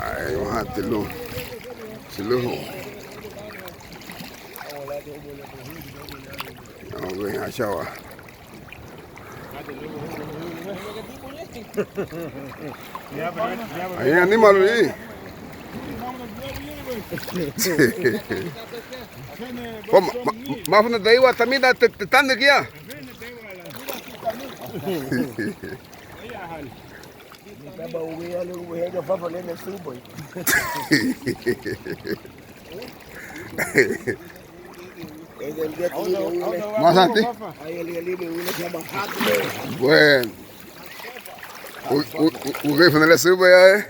Ay, bájatelo. Se lo dejo. No, ven, allá va. Ahí anímalo ahí. Más una de igual también te están de aquí ya. Más antes. Bueno. Uguay fue en la suba ya,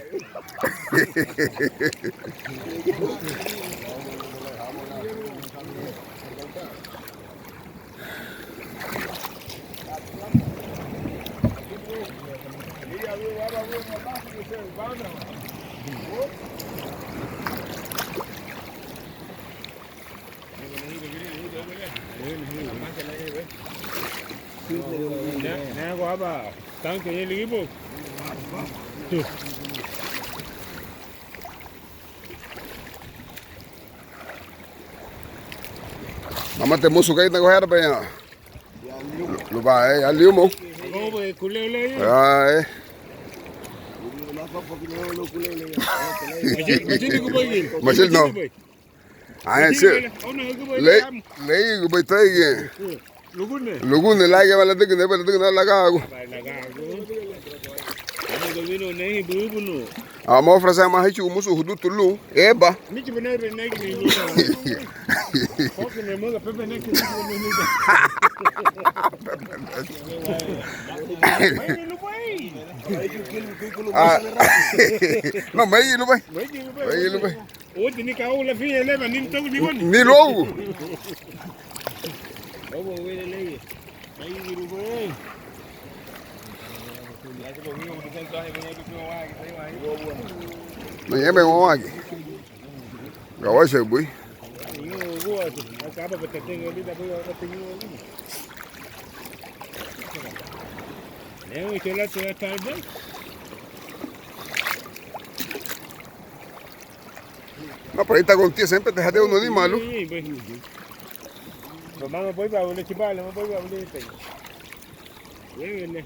Mama te musu kay nagohera pa ya. Lupa ali mo. Ay. Machil no. Ay sir. Lei go bay tay ge. Lugune la ge bala dik ne bala dik na laga go. Amo frasa ma hichu musu hudu tulu eba. No mai lu bai. Mai lu bai. Hoje ni kau la filha leva nem tão de onde. Ni logo. Vamos ver ele aí. Aí lu bai. Nó nhé bên ngoài kì. Rồi sẽ bụi. No, pero ahí está contigo, siempre te dejaste uno de malo. Vamos voy para volver chipal, vamos voy para volver este. Llévenle.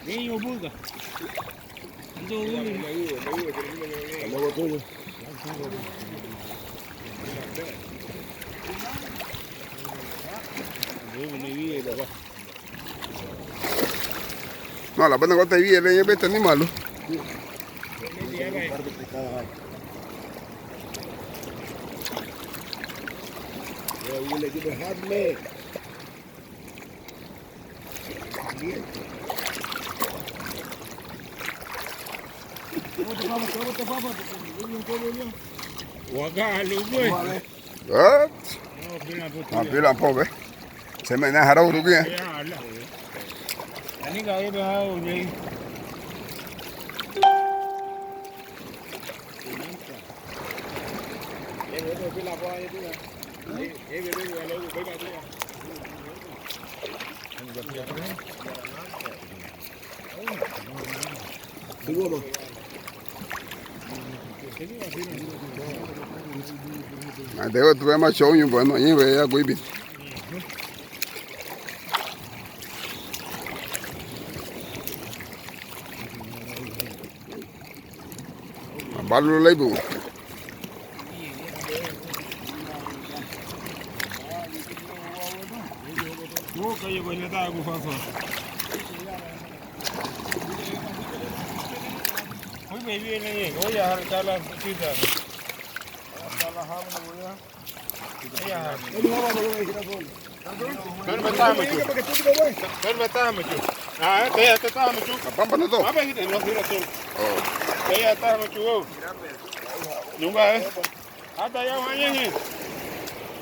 Vem o bulga. Ando No, la pena que te vi, el vete ni malo. Pila pobre. Se me dejará un bien. Ani kaya ba uli? Tengo tu más show y bueno, ahí veía muy bien. Balu laibu. Wo kayo ba na tayo fafa? Hoy baby na ye. Hoy har kala sida. Kala har na boya. Ya har. Kan batama chu. Kan batama chu. Ah, kaya tatama chu. Pampa na to. Aba hita no hira to. Oh. Kaya tatama chu. Nunga eh. Ada ya wanya ni.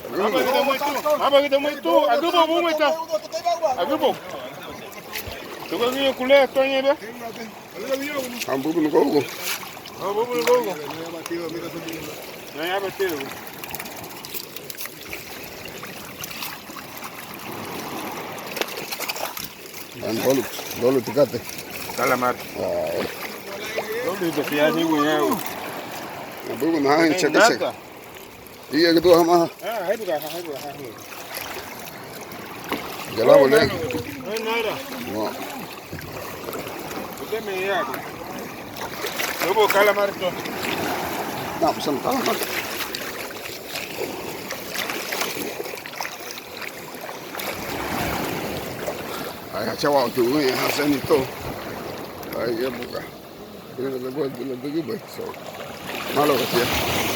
Apa kita mau itu? Aku mau itu. Aku mau. Tu kan ni kuliah tu ni dah. Ambu pun kau. Ambu pun kau. Naya betul. Dolu tikate. Calamar. Dolu de fiasi wenyewe. Bubu na hain cheke. Iya gitu hama. Haibuka. Jala bole. Nada. No. Useme yako. Robo calamar to. Na pesan kalamar. Ay, chawa tu ni hasan itu. Ay, ya buka. Ini lebih so. Malo kasi.